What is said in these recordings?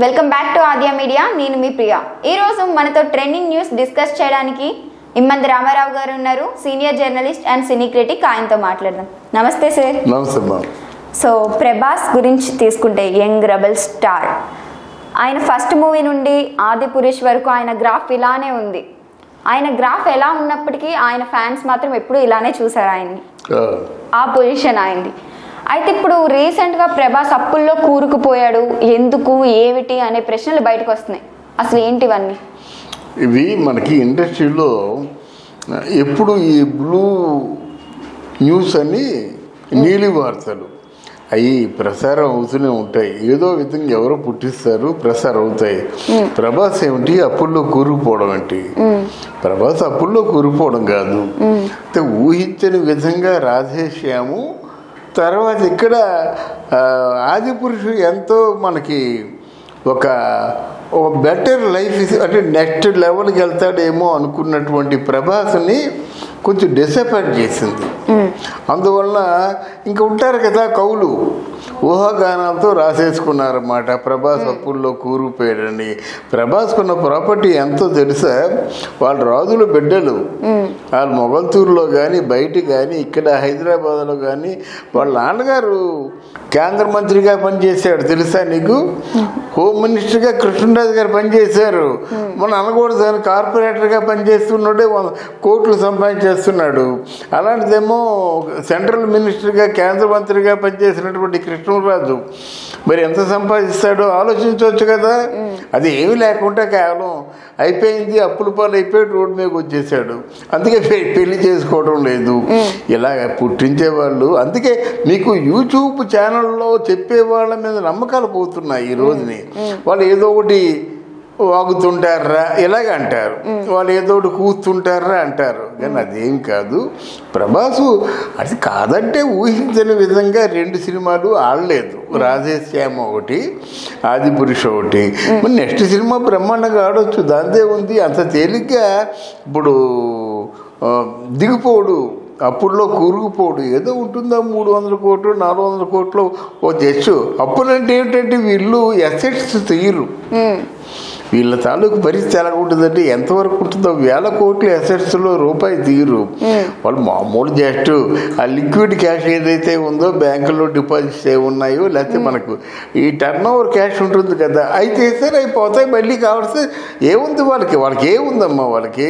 Welcome back to Aadya media. నేను మీ ప్రియా. ఈ రోజు మనతో ట్రెండింగ్ న్యూస్ డిస్కస్ చేయడానికి ఇమ్మంది రామారావు గారు ఉన్నారు, senior journalist and cine critic. ఆయనతో మాట్లాడదాం. నమస్తే సార్. నమస్తే. సో ప్రభాస్ గురించి తీసుకుంటే యంగ్ రెబల్ స్టార్, ఆయన ఫస్ట్ మూవీ నుండి ఆదిపురుష్ వరకు ఆయన గ్రాఫ్ ఇలానే ఉంది. ఆయన గ్రాఫ్ ఎలా ఉన్నప్పటికీ ఆయన ఫ్యాన్స్ మాత్రం ఎప్పుడు ఇలానే చూసారు ఆయన్ని, ఆ పొజిషన్ అయింది. అయితే ఇప్పుడు రీసెంట్గా ప్రభాస్ అప్పుల్లో కూరుకుపోయాడు, ఎందుకు ఏమిటి అనే ప్రశ్నలు బయటకు వస్తున్నాయి. అసలు ఏంటివన్నీ? ఇవి మనకి ఇండస్ట్రీలో ఎప్పుడు ఈ బ్లూ న్యూస్ అని నీలి వార్తలు అవి ప్రసారం అవుతూనే ఉంటాయి. ఏదో విధంగా ఎవరో పుట్టిస్తారు, ప్రసారం అవుతాయి. ప్రభాస్ ఏమిటి అప్పుల్లో కూరుకుపోవడం ఏంటి? ప్రభాస్ అప్పుల్లో కూరుకుపోవడం కాదు, ఊహించని విధంగా రాధేశ్యాము. తర్వాత ఇక్కడ ఆదిపురుషు ఎంతో మనకి ఒక బెటర్ లైఫ్, అంటే నెక్స్ట్ లెవెల్కి వెళ్తాడేమో అనుకున్నటువంటి ప్రభాస్ని కొంచెం డిసప్పాయింట్ చేసింది. అందువల్ల ఇంకా ఉంటారు కదా కవులు, ఊహాగానాలతో రాసేసుకున్నారన్నమాట ప్రభాస్ అప్పుల్లో కూరుకుపోయాడని. ప్రభాస్కున్న ప్రాపర్టీ ఎంతో తెలుసా? వాళ్ళు రాజుల బిడ్డలు. వాళ్ళు మొగల్తూరులో కానీ బయట కానీ ఇక్కడ హైదరాబాద్లో కానీ వాళ్ళ నాన్నగారు కేంద్ర మంత్రిగా పనిచేశాడు తెలుసా నీకు? హోమ్ మినిస్టర్గా కృష్ణరాజు గారు పనిచేశారు. మన అనకూడదు, కార్పొరేటర్గా పనిచేస్తున్నాడే కోట్లు సంపాదించేస్తున్నాడు. అలాంటిదేమో సెంట్రల్ మినిస్టర్గా కేంద్ర మంత్రిగా పనిచేసినటువంటి కృష్ణరాజు మరి ఎంత సంపాదిస్తాడో ఆలోచించవచ్చు కదా. అది ఏమీ లేకుండా కేవలం అయిపోయింది, అప్పుల పాలు అయిపోయి రోడ్డు మీదకి వచ్చేసాడు. అందుకే పెళ్లి చేసుకోవడం లేదు. ఇలా పుట్టించేవాళ్ళు, అందుకే మీకు యూట్యూబ్ ఛానల్లో చెప్పేవాళ్ళ మీద నమ్మకాలు పోతున్నాయి ఈ రోజుని. వాళ్ళు ఏదో ఒకటి వాగుతుంటారా ఇలాగ అంటారు, వాళ్ళు ఏదో ఒకటి కూస్తుంటారా అంటారు. కానీ అదేం కాదు. ప్రభాసు అది కాదంటే ఊహించని విధంగా 2 సినిమాలు ఆడలేదు. రాధేశ్యామ ఒకటి, ఆదిపురుష్ ఒకటి. మరి నెక్స్ట్ సినిమా బ్రహ్మాండంగా ఆడవచ్చు, దాంతే ఉంది. అంత తేలిగ్గా ఇప్పుడు దిగిపోడు, అప్పుల్లో కూరుకుపోడు. ఏదో ఉంటుందా 300 కోట్లు 400 కోట్లు ఓ తెచ్చు. అప్పులంటే ఏమిటంటే వీళ్ళు ఎసెట్స్ తీయరు. వీళ్ళ తాలూకు పరిస్థితి ఎలా ఉంటుందంటే ఎంతవరకు ఉంటుందో 1000 కోట్ల అసెట్స్లో రూపాయి తీరు. వాళ్ళు మామూలు జస్ట్ ఆ లిక్విడ్ క్యాష్ ఏదైతే ఉందో బ్యాంకులో డిపాజిట్స్ ఏమున్నాయో, లేకపోతే మనకు ఈ టర్న్ ఓవర్ క్యాష్ ఉంటుంది కదా, అయితే సరే అయిపోతాయి. మళ్ళీ కావాల్సి ఏముంది వాళ్ళకి ఏముందమ్మా, వాళ్ళకి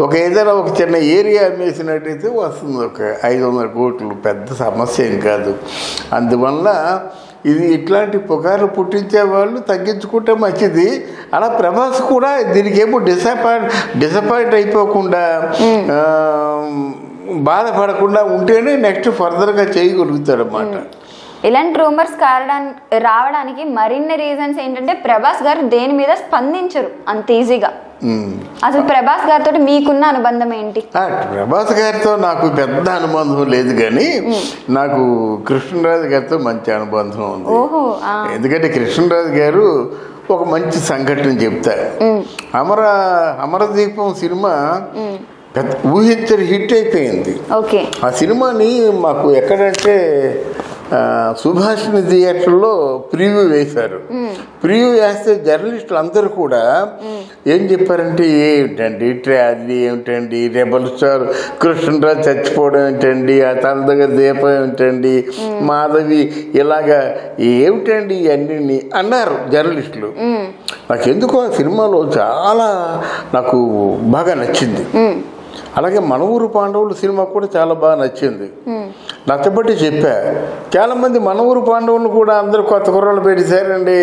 ఒక ఏదైనా ఒక చిన్న ఏరియా అమ్మేసినట్టయితే వస్తుంది ఒక 500 కోట్లు. పెద్ద సమస్య ఏం కాదు. అందువల్ల ఇది ఇట్లాంటి పుకార్లు పుట్టించే వాళ్ళు తగ్గించుకుంటే మంచిది. అలా ప్రభాస్ కూడా దీనికేమో డిసప్పాయింట్ అయిపోకుండా బాధపడకుండా ఉంటేనే నెక్స్ట్ ఫర్దర్గా చేయగలుగుతాడు అన్నమాట. ఇలాంటి రూమర్స్ రావడానికి మరిన్ని రీజన్స్ ఏంటంటే ప్రభాస్ గారు దేని మీద స్పందించరు అంత ఈజీగా. అసలు ప్రభాస్ గారితో మీకున్న అనుబంధం ఏంటి? ప్రభాస్ గారితో నాకు పెద్ద అనుబంధం లేదు, కానీ నాకు కృష్ణరాజు గారితో మంచి అనుబంధం ఉంది. ఎందుకంటే కృష్ణరాజు గారు ఒక మంచి సంఘటన చెప్తారు. అమరదీపం సినిమా పెద్ద ఊహించని హిట్ అయిపోయింది. ఆ సినిమాని మాకు ఎక్కడంటే సుభాషిణి థియేటర్లో ప్రివ్యూ వేశారు. ప్రివ్యూ వేస్తే జర్నలిస్టులు అందరూ కూడా ఏం చెప్పారంటే, ఏమిటండి ట్రాజడీ, ఏమిటండి రెబల్ స్టార్ కృష్ణరాజు చచ్చిపోవడం ఏంటండి, ఆ తన దగ్గర దీపం ఏమిటండి, మాధవి ఇలాగా ఏమిటండి ఇవన్నీ అన్నారు జర్నలిస్టులు. నాకు ఎందుకో ఆ సినిమాలో చాలా నాకు బాగా నచ్చింది. అలాగే మన ఊరు పాండవులు సినిమా కూడా చాలా బాగా నచ్చింది. నచ్చబట్టి చెప్పా. చాలామంది మన ఊరు పాండవులు కూడా అందరూ కొత్త కుర్రాళ్ళు పెట్టేశారండి,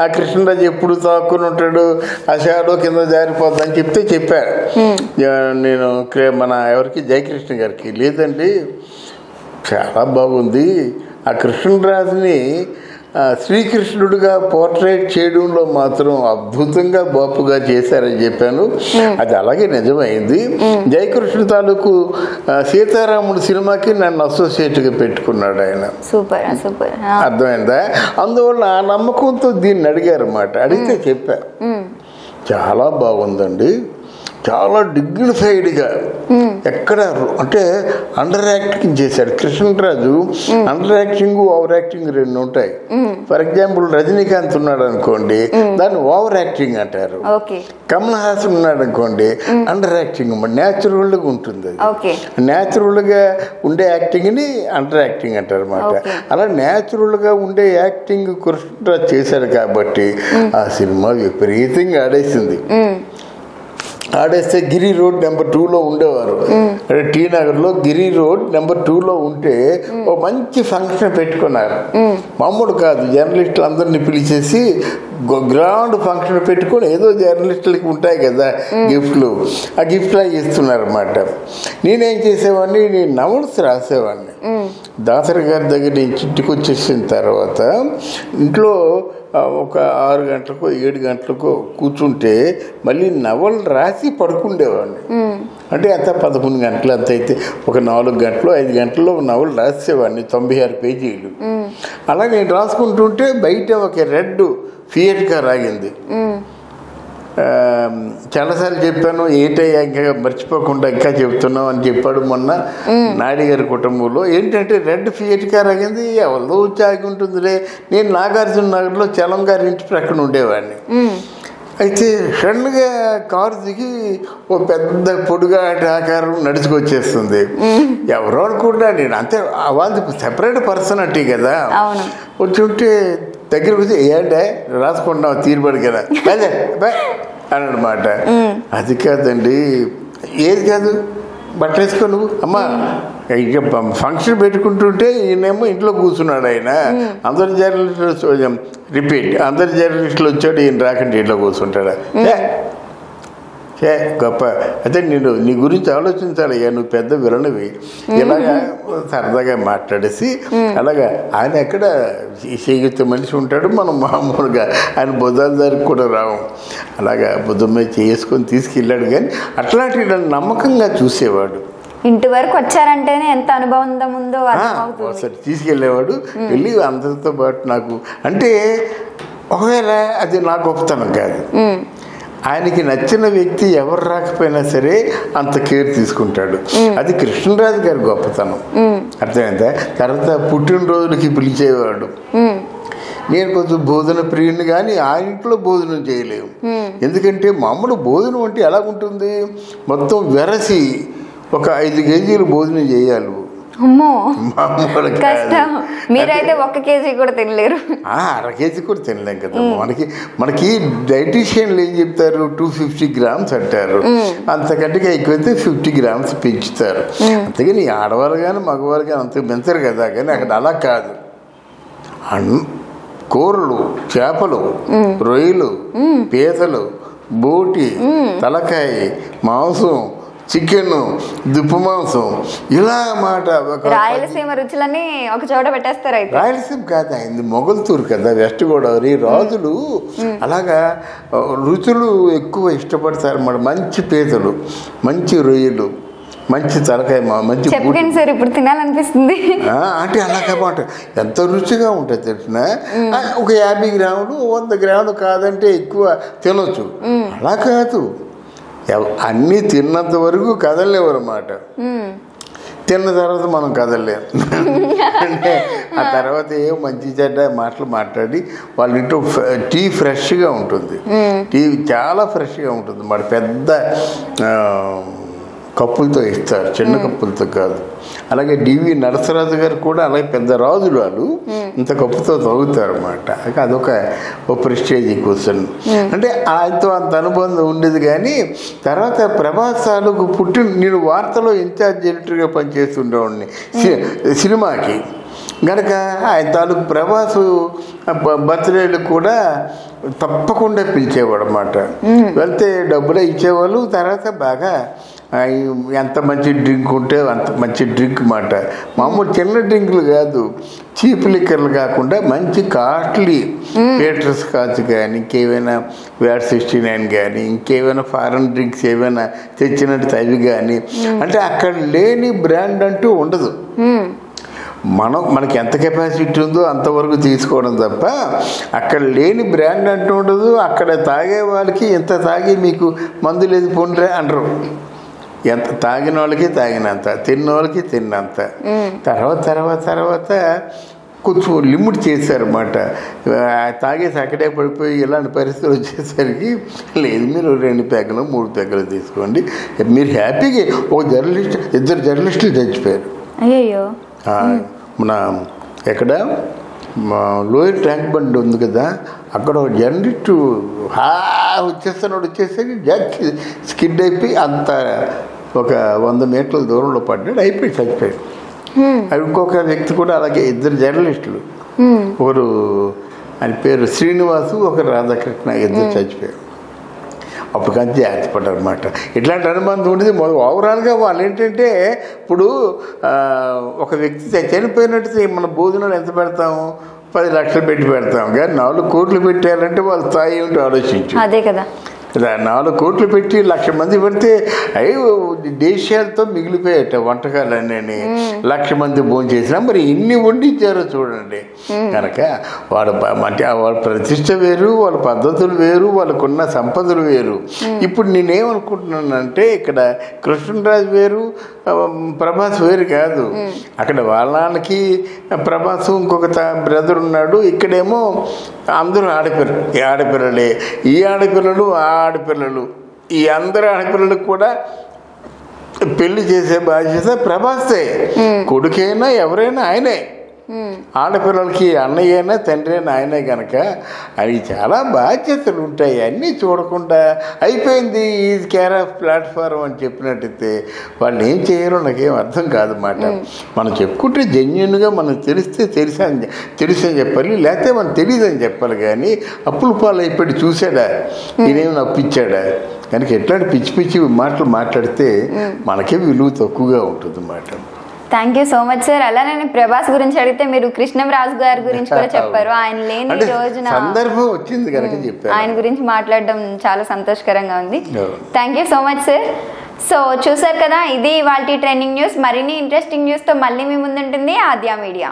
ఆ కృష్ణరాజు ఎప్పుడు తాక్కుని ఉంటాడు, ఆ షాడో కింద జారిపోద్దని చెప్పా నేను. మన ఎవరికి జయకృష్ణ గారికి లేదండి, చాలా బాగుంది. ఆ కృష్ణరాజుని శ్రీకృష్ణుడిగా పోర్ట్రేట్ చేయడంలో మాత్రం అద్భుతంగా బాపుగా చేశారని చెప్పాను. అది అలాగే నిజమైంది. జయకృష్ణ తాలూకు సీతారాముడు సినిమాకి నన్ను అసోసియేట్గా పెట్టుకున్నాడు ఆయన. సూపర్ సూపర్, అర్థమైందా? అందువల్ల ఆ నమ్మకంతో దీన్ని అడిగారు అన్నమాట. అడిగితే చెప్పా చాలా బాగుందండి, చాలా డిగ్నిఫైడ్గా ఎక్కడ అంటే అండర్ యాక్టింగ్ చేశాడు Krishnaraju. Under acting over acting రెండు ఉంటాయి. ఫర్ ఎగ్జాంపుల్ రజనీకాంత్ ఉన్నాడు అనుకోండి, దాన్ని ఓవర్ యాక్టింగ్ అంటారు. కమల్ హాసన్ ఉన్నాడు అనుకోండి, అండర్ యాక్టింగ్ న్యాచురల్గా ఉంటుంది. అది న్యాచురల్గా ఉండే యాక్టింగ్ని అండర్ యాక్టింగ్ అంటారు అన్నమాట. అలా న్యాచురల్గా ఉండే యాక్టింగ్ కృష్ణరాజు చేశాడు కాబట్టి ఆ సినిమా విపరీతంగా ఆడేసింది. ఆడేస్తే గిరి రోడ్ నెంబర్ 2లో ఉండేవారు. అంటే టీ నగర్లో గిరి రోడ్ నెంబర్ 2లో ఉంటే ఓ మంచి ఫంక్షన్ పెట్టుకున్నారు. మామూలు కాదు, జర్నలిస్టులు అందరినీ పిలిచేసి గ్రాండ్ ఫంక్షన్ పెట్టుకొని ఏదో జర్నలిస్టులకి ఉంటాయి కదా గిఫ్ట్లు, ఆ గిఫ్ట్లు ఇస్తున్నారు అన్నమాట. నేనేం చేసేవాడిని, నేను నవల్స్ రాసేవాడిని. దాసరి గారి దగ్గర నుంచి ఇంటికి వచ్చేసిన తర్వాత ఇంట్లో ఒక 6 గంటలకో 7 గంటలకో కూర్చుంటే మళ్ళీ నవలు రాసి పడుకుండేవాడిని. అంటే అంత 11 గంటలు అంత అయితే ఒక 4 గంటలు 5 గంటల్లో నవలు రాసేవాడిని, 96 పేజీలు. అలా నేను రాసుకుంటుంటే బయట ఒక రెడ్ ఫియట్ కార్ ఆగింది. చాలాసార్లు చెప్పాను, ఏంటయ్యా ఇంకా మర్చిపోకుండా ఇంకా చెప్తున్నావు అని చెప్పాడు మొన్న నాయుడు గారి కుటుంబంలో. ఏంటంటే రెడ్ ఫియట్ కార్ ఆగింది, ఎవరిలో వచ్చి ఆగి ఉంటుందిలే. నేను నాగార్జున నగర్లో చలం గారి ఇంటి ప్రక్కన ఉండేవాడిని. అయితే సడన్గా కారు దిగి ఓ పెద్ద పొడుగాటి ఆకారం నడుచుకొచ్చేస్తుంది. ఎవరో అనుకుంటా నేను, అంతే వాళ్ళు సెపరేట్ పర్సనాలిటీ కదా. వచ్చి ఉంటే దగ్గరకు వచ్చి ఏంటే రాసుకుంటున్నావు తీరుబడి కదా అదే బాయ్ అని అనమాట. అది కాదండి, ఏది కాదు, బట్టలు వేసుకో నువ్వు అమ్మా. ఇక ఫంక్షన్ పెట్టుకుంటుంటే ఈయనేమో ఇంట్లో కూర్చున్నాడు. ఆయన అందరు జర్నలిస్టులు రిపీట్, అందరు జర్నలిస్టులు వచ్చాడు, ఈయన రాకండి ఇంట్లో కూర్చుంటాడా? గొప్ప. అయితే నేను నీ గురించి ఆలోచించాలి, అయ్యా నువ్వు పెద్ద విలనివి. ఇలాగా సరదాగా మాట్లాడేసి అలాగా ఆయన ఎక్కడ చేయగలిగితే మనిషి ఉంటాడు, మనం మామూలుగా ఆయన బుధాల దగ్గరికి కూడా రావు. అలాగా బుద్ధం మీద చేసుకొని తీసుకెళ్ళాడు. కానీ అట్లాంటి నన్ను నమ్మకంగా చూసేవాడు. ఇంటి వరకు వచ్చారంటేనే ఎంత అనుభవం ఉందో సరే తీసుకెళ్ళేవాడు. వెళ్ళి అందరితో పాటు నాకు అంటే ఒకవేళ అది నా గొప్పతనం కాదు, ఆయనకి నచ్చిన వ్యక్తి ఎవరు రాకపోయినా సరే అంత కేర్ తీసుకుంటాడు. అది కృష్ణరాజు గారి గొప్పతనం. అర్థమైందా? తర్వాత పుట్టినరోజులకి పిలిచేవాడు. నేను కొంచెం భోజన ప్రియుని, కానీ ఆ ఇంట్లో భోజనం చేయలేము. ఎందుకంటే మామూలు భోజనం అంటే ఎలాగుంటుంది, మొత్తం వెరసి ఒక 5 కేజీలు భోజనం చేయాలి. మీరైతే 1 కేజీ కూడా తినలేరు. 1/2 కేజీ కూడా తినలేం కదా. మనకి డైటీషియన్లు ఏం చెప్తారు, 250 గ్రామ్స్ అంటారు. అంతకంటే ఎక్కువైతే 50 గ్రామ్స్ పెంచుతారు. అంతేగాని ఆడవాళ్ళు కానీ మగవాళ్ళు కానీ అంత పెంచరు కదా. కానీ అక్కడ అలా కాదు. కూరలు, చేపలు, రొయ్యలు, పీతలు, బోటి, తలకాయ, మాంసం, చికెన్, దుప్పు మాంసం, ఇలా మాట. రాయలసీమ రుచులని ఒక చోట పెట్టేస్తారు. అయితే రాయలసీమ కాదు, అయింది మొగల్తూరు కదా, వెస్ట్ గోదావరి. రాజులు అలాగా రుచులు ఎక్కువ ఇష్టపడతారు అన్నమాట. మంచి పీతలు, మంచి రొయ్యలు, మంచి తలకాయ, మంచి సార్ ఇప్పుడు తినాలనిపిస్తుంది. అంటే అలాగమాట ఎంత రుచిగా ఉంటుంది తెలిసిన. ఒక 50 గ్రాములు 100 గ్రాములు కాదంటే ఎక్కువ తినొచ్చు. అలా కాదు, అన్నీ తిన్నంత వరకు కదలలేవు అన్నమాట. తిన్న తర్వాత మనం కదలలేము. అంటే ఆ తర్వాత ఏమో మంచి చెడ్డ మాటలు మాట్లాడి వాళ్ళ ఇంట్లో టీ ఫ్రెష్గా ఉంటుంది. టీ చాలా ఫ్రెష్గా ఉంటుంది. మరి పెద్ద కప్పులతో ఇస్తారు, చిన్న కప్పులతో కాదు. అలాగే డివి నరసరాజు గారు కూడా అలాగే పెద్ద రాజులు, వాళ్ళు ఇంత కప్పుతో తాగుతారు అన్నమాట. అదొక ప్రెస్టేజ్ క్వశ్చన్. అంటే ఆయనతో అంత అనుబంధం ఉండేది. కానీ తర్వాత ప్రభాస్ తాలూకు నేను వార్తలో ఇన్ఛార్జ్ ఎడిటర్గా పనిచేస్తుండేవాడిని సినిమాకి. కనుక ఆయన తాలూకు ప్రభాస్ బర్త్డేలు కూడా తప్పకుండా పిలిచేవాడు అన్నమాట. వెళ్తే డబ్బులే ఇచ్చేవాళ్ళు. తర్వాత బాగా ఎంత మంచి డ్రింక్ ఉంటే అంత మంచి డ్రింక్ మాట. మామూలు చిన్న డ్రింకులు కాదు, చీప్ లిక్కర్లు కాకుండా మంచి కాస్ట్లీ పీటర్ స్కాచ్ కానీ, ఇంకేమైనా వ్యాట్ 69 కానీ, ఇంకేమైనా ఫారెన్ డ్రింక్స్ ఏమైనా తెచ్చినట్టు అవి కానీ. అంటే అక్కడ లేని బ్రాండ్ అంటూ ఉండదు. మనకి ఎంత కెపాసిటీ ఉందో అంతవరకు తీసుకోవడం తప్ప అక్కడ లేని బ్రాండ్ అంటూ ఉండదు. అక్కడ తాగే వాళ్ళకి ఎంత తాగి మీకు మందు లేదు పోండ్రే అనరు. ఎంత తాగిన వాళ్ళకి తాగినంత, తిన్న వాళ్ళకి తిన్నంత. తర్వాత కొంచెం లిమిట్ చేశారన్నమాట. తాగేసి అక్కడే పడిపోయి ఇలాంటి పరిస్థితులు వచ్చేసరికి లేదు మీరు 2 పెగ్గలు 3 పెగ్గలు తీసుకోండి. మీరు హ్యాపీగా ఇద్దరు జర్నలిస్టులు చచ్చిపోయారు. అయ్యో మన ఎక్కడ లోయర్ ట్యాంక్ బండ్ ఉంది కదా, అక్కడ ఒక జర్నలిస్టు వచ్చేసరికి జడ్జి స్కిడ్ అయిపోయి అంత ఒక 100 మీటర్ల దూరంలో పడ్డాడు, అయిపోయి చచ్చిపోయాడు. ఇంకొక వ్యక్తి కూడా అలాగే, 2 జర్నలిస్టులు, ఒకరు ఆయన పేరు శ్రీనివాసు, ఒకరు రాధాకృష్ణ, 2 చచ్చిపోయారు. అప్పటికంతా జాగ్రత్త పడ్డారు అనమాట. ఇట్లాంటి అనుబంధం ఉండేది. ఓవరాల్గా వాళ్ళు ఏంటంటే ఇప్పుడు ఒక వ్యక్తి చనిపోయినట్టు మన భోజనాలు ఎంత పెడతాము, 10 లక్షలు పెట్టి పెడతాం. కానీ 4 కోట్లు పెట్టారంటే వాళ్ళ స్థాయి ఏమిటో ఆలోచించు. అదే కదా, 4 కోట్లు పెట్టి 1,00,000 మంది పెడితే దేశాలతో మిగిలిపోయాట వంటకాలన్నీ. 1,00,000 మంది భోజనం చేసినా మరి ఎన్ని వండించారో చూడండి. కనుక వాళ్ళ ప్రతిష్ట వేరు, వాళ్ళ పద్ధతులు వేరు, వాళ్ళకున్న సంపదలు వేరు. ఇప్పుడు నేనేమనుకుంటున్నానంటే ఇక్కడ కృష్ణరాజు వేరు, ప్రభాస్ వేరు కాదు. అక్కడ వాళ్ళ నాన్నకి ప్రభాస్ ఇంకొక బ్రదర్ ఉన్నాడు, ఇక్కడేమో అందరూ ఆడపిల్లలే. ఈ ఆడపిల్లలు ఆ ఆడపిల్లలు, ఈ అందరు ఆడపిల్లలకు కూడా పెళ్లి చేసే బాధ్యత ప్రభాసే. కొడుకైనా ఎవరైనా ఆయనే, ఆడపిల్లలకి అన్నయ్య అయినా తండ్రి అయినా ఆయనే. కనుక అవి చాలా బాధ్యతలు ఉంటాయి. అన్నీ చూడకుండా అయిపోయింది ఈజ్ కేర్ ఆఫ్ ప్లాట్ఫారం అని చెప్పినట్టయితే వాళ్ళు ఏం చేయరో నాకేం అర్థం కాదన్నమాట. మనం చెప్పుకుంటే జెన్యున్గా మనం తెలుసని చెప్పాలి, లేకపోతే మనం తెలియదని చెప్పాలి. కానీ అప్పుల పాలు అయిపోయి చూసాడా, నేనేమి అప్పిచ్చాడా. కనుక ఎట్లాంటి పిచ్చి పిచ్చి మాటలు మాట్లాడితే మనకే విలువ తక్కువగా ఉంటుంది అన్నమాట. Thank you so much sir. అలానే ప్రభాస్ గురించి అడిగితే మీరు కృష్ణరాజు గారి గురించి కూడా చెప్పారు. ఆయన లేని రోజున సందర్భం వచ్చింది కనుక చెప్పారు. ఆయన గురించి మాట్లాడడం చాలా సంతోషకరంగా ఉంది. Thank you so much sir. So చూసారు కదా, ఇది ఇవాల్టి ట్రెండింగ్ న్యూస్. మరిన్ని ఇంట్రెస్టింగ్ న్యూస్తో మళ్ళీ మీ ముందుంటుంది ఆద్య మీడియా.